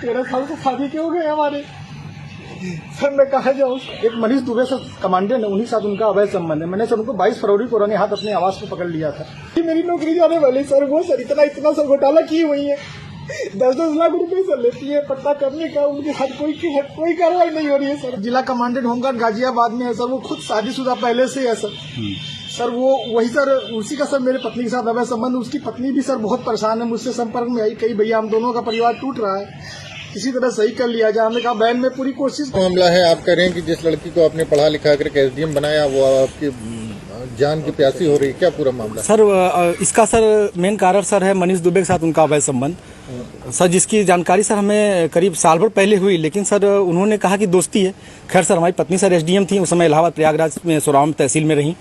13 साल से शादी क्यों गए हमारे। सर मैं कहा जाऊँ, एक मनीष दुबे सर कमांडेंट है, उन्हीं साथ उनका अवैध संबंध है। मैंने सर उनको 22 फरवरी को रंगे हाथ अपने आवास पर पकड़ लिया था। मेरी नौकरी जाने वाली सर, वो सर इतना सर घोटाला की हुई है, 10-10 लाख रुपए सर लेती है पट्टा करने का, उनके साथ कोई कार्रवाई नहीं हो रही है सर। जिला कमांडेंट होमगार्ड गाजियाबाद में है सर, वो खुद शादीशुदा पहले से है सर वो वही सर, उसी का सर मेरे पत्नी के साथ अवैध संबंध। उसकी पत्नी भी सर बहुत परेशान है, मुझसे संपर्क में आई, कई भैया हम दोनों का परिवार टूट रहा है, किसी तरह सही कर लिया जाए। हमने कहा बहन में पूरी कोशिश। मामला है, आप कह रहे हैं कि जिस लड़की को आपने पढ़ा लिखा करके एसडीएम बनाया वो आपकी जान की प्यासी हो रही है, क्या पूरा मामला? सर इसका सर मेन कारण सर है मनीष दुबे के साथ उनका अवैध संबंध सर, जिसकी जानकारी सर हमें करीब साल भर पहले हुई, लेकिन सर उन्होंने कहा कि दोस्ती है। खैर सर हमारी पत्नी सर एसडीएम थी, उस समय इलाहाबाद प्रयागराज में सोराम तहसील में रही,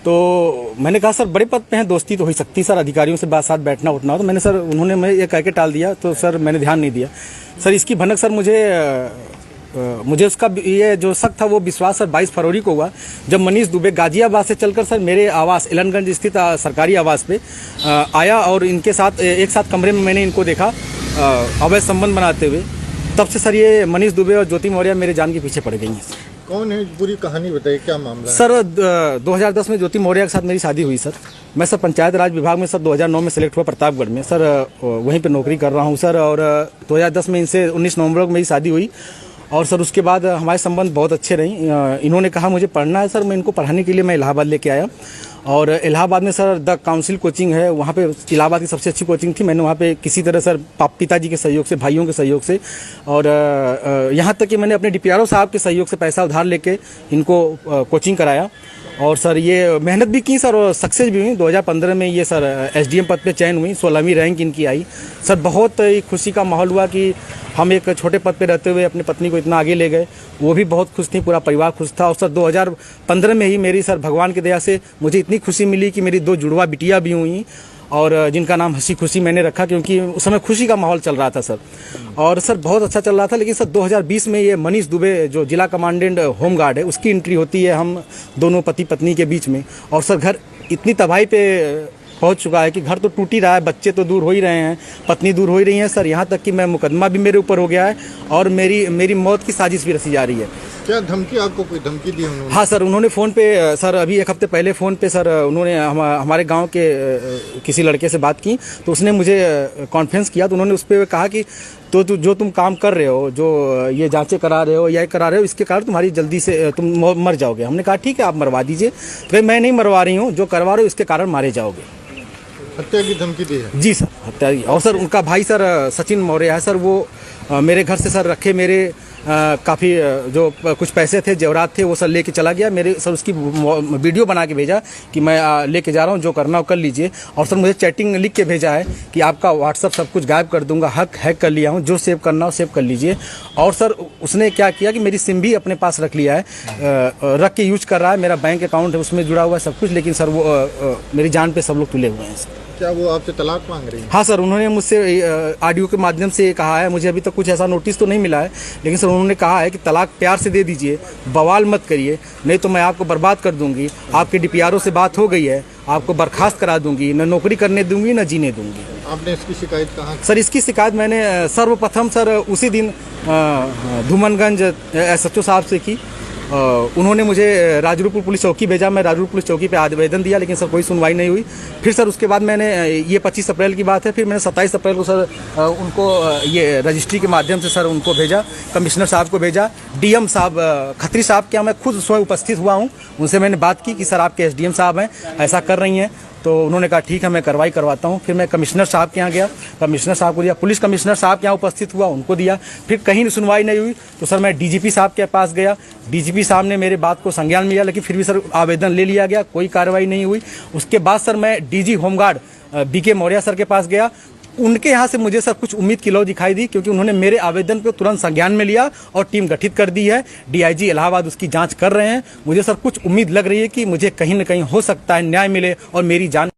तो मैंने कहा सर बड़े पद पे हैं, दोस्ती तो हो सकती सर, अधिकारियों से साथ बैठना उठना हो, तो मैंने सर उन्होंने मैं ये कह के टाल दिया, तो सर मैंने ध्यान नहीं दिया। सर इसकी भनक सर मुझे उसका ये जो शक था वो विश्वास सर 22 फरवरी को हुआ, जब मनीष दुबे गाजियाबाद से चलकर सर मेरे आवास एलनगंज स्थित सरकारी आवास पे आया और इनके साथ एक साथ कमरे में मैंने इनको देखा अवैध संबंध बनाते हुए। तब से सर ये मनीष दुबे और ज्योति मौर्य मेरे जान के पीछे पड़ गई हैं। कौन है, पूरी कहानी बताइए, क्या मामला है? सर 2010 में ज्योति मौर्य के साथ मेरी शादी हुई सर। मैं सर पंचायत राज विभाग में सर 2009 में सेलेक्ट हुआ प्रतापगढ़ में सर, वहीं पे नौकरी कर रहा हूँ सर। और 2010 में इनसे 19 नवंबर को मेरी शादी हुई और सर उसके बाद हमारे संबंध बहुत अच्छे रही। इन्होंने कहा मुझे पढ़ना है सर, मैं इनको पढ़ाने के लिए मैं इलाहाबाद लेके आया और इलाहाबाद में सर द काउंसिल कोचिंग है, वहाँ पे इलाहाबाद की सबसे अच्छी कोचिंग थी। मैंने वहाँ पे किसी तरह सर पिताजी के सहयोग से, भाइयों के सहयोग से और यहाँ तक कि मैंने अपने डीपीआरओ साहब के सहयोग से पैसा उधार लेके इनको कोचिंग कराया और सर ये मेहनत भी की सर और सक्सेस भी हुई। 2015 में ये सर एसडीएम पद पे चयन हुई, 16वीं रैंक इनकी आई सर। बहुत ही खुशी का माहौल हुआ कि हम एक छोटे पद पे रहते हुए अपनी पत्नी को इतना आगे ले गए, वो भी बहुत खुश थी, पूरा परिवार खुश था। और सर 2015 में ही मेरी सर भगवान की दया से मुझे इतनी खुशी मिली कि मेरी 2 जुड़वा बिटिया भी हुई और जिनका नाम हंसी खुशी मैंने रखा, क्योंकि उस समय खुशी का माहौल चल रहा था सर। और सर बहुत अच्छा चल रहा था, लेकिन सर 2020 में ये मनीष दुबे जो जिला कमांडेंट होमगार्ड है उसकी एंट्री होती है हम दोनों पति पत्नी के बीच में, और सर घर इतनी तबाही पे पहुंच चुका है कि घर तो टूट ही रहा है, बच्चे तो दूर हो ही रहे हैं, पत्नी दूर हो ही रही है सर। यहाँ तक कि मैं मुकदमा भी मेरे ऊपर हो गया है और मेरी मौत की साजिश भी रची जा रही है। क्या धमकी, आपको कोई धमकी दी उन्होंने? हाँ सर, उन्होंने फ़ोन पे सर अभी 1 हफ्ते पहले फ़ोन पे सर उन्होंने हमारे गांव के किसी लड़के से बात की, तो उसने मुझे कॉन्फ्रेंस किया, तो उन्होंने उस पर कहा कि तो जो तुम काम कर रहे हो, जो ये जांचें करा रहे हो या करा रहे हो, इसके कारण तुम्हारी जल्दी से तुम मर जाओगे। हमने कहा ठीक है आप मरवा दीजिए, तो मैं नहीं मरवा रही हूँ, जो करवा रहे हो इसके कारण मारे जाओगे। हत्या की धमकी दी है? जी सर, हत्या की। और सर उनका भाई सर सचिन मौर्य है सर, वो मेरे घर से सर रखे मेरे काफ़ी जो कुछ पैसे थे, जेवरात थे, वो सर लेके चला गया। मेरे सर उसकी वीडियो बना के भेजा कि मैं लेके जा रहा हूँ, जो करना हो कर लीजिए। और सर मुझे चैटिंग लिख के भेजा है कि आपका व्हाट्सअप सब कुछ गायब कर दूंगा, हैक कर लिया हूँ, जो सेव करना हो सेव कर लीजिए। और सर उसने क्या किया कि मेरी सिम भी अपने पास रख लिया है, रख के यूज कर रहा है, मेरा बैंक अकाउंट है उसमें जुड़ा हुआ है सब कुछ, लेकिन सर वो मेरी जान पे सब लोग तुले हुए हैं। क्या वो आपसे तलाक मांग रही है? हाँ सर, उन्होंने मुझसे ऑडियो के माध्यम से कहा है, मुझे अभी तक कुछ ऐसा नोटिस तो नहीं मिला है, लेकिन सर उन्होंने कहा है कि तलाक प्यार से दे दीजिए, बवाल मत करिए, नहीं तो मैं आपको बर्बाद कर दूंगी। आपके डीपीआरओ से बात हो गई है, आपको बर्खास्त करा दूंगी, न नौकरी करने दूंगी न जीने दूंगी। आपने इसकी शिकायत कहाँ? सर इसकी शिकायत मैंने सर्वप्रथम सर उसी दिन धूमनगंज एसएचओ साहब से की। उन्होंने मुझे राजरूपुर पुलिस चौकी भेजा, मैं राजरूपुर पुलिस चौकी पे आवेदन दिया, लेकिन सर कोई सुनवाई नहीं हुई। फिर सर उसके बाद मैंने ये 25 अप्रैल की बात है, फिर मैंने 27 अप्रैल को सर उनको ये रजिस्ट्री के माध्यम से सर उनको भेजा, कमिश्नर साहब को भेजा, डीएम साहब खत्री साहब के यहाँ मैं खुद स्वयं उपस्थित हुआ हूँ, उनसे मैंने बात की कि सर आपके एसडीएम साहब हैं ऐसा कर रही हैं, तो उन्होंने कहा ठीक है मैं कार्रवाई करवाता हूँ। फिर मैं कमिश्नर साहब के यहाँ गया, कमिश्नर साहब को दिया, पुलिस कमिश्नर साहब के यहाँ उपस्थित हुआ, उनको दिया। फिर कहीं सुनवाई नहीं हुई तो सर मैं डीजीपी साहब के पास गया, डीजीपी साहब ने मेरे बात को संज्ञान में लिया, लेकिन फिर भी सर आवेदन ले लिया गया, कोई कार्रवाई नहीं हुई। उसके बाद सर मैं DG home guard BK Maurya sir के पास गया, उनके यहाँ से मुझे सर कुछ उम्मीद की लौ दिखाई दी, क्योंकि उन्होंने मेरे आवेदन को तुरंत संज्ञान में लिया और टीम गठित कर दी है। डीआईजी इलाहाबाद उसकी जांच कर रहे हैं। मुझे सर कुछ उम्मीद लग रही है कि मुझे कहीं न कहीं हो सकता है न्याय मिले और मेरी जान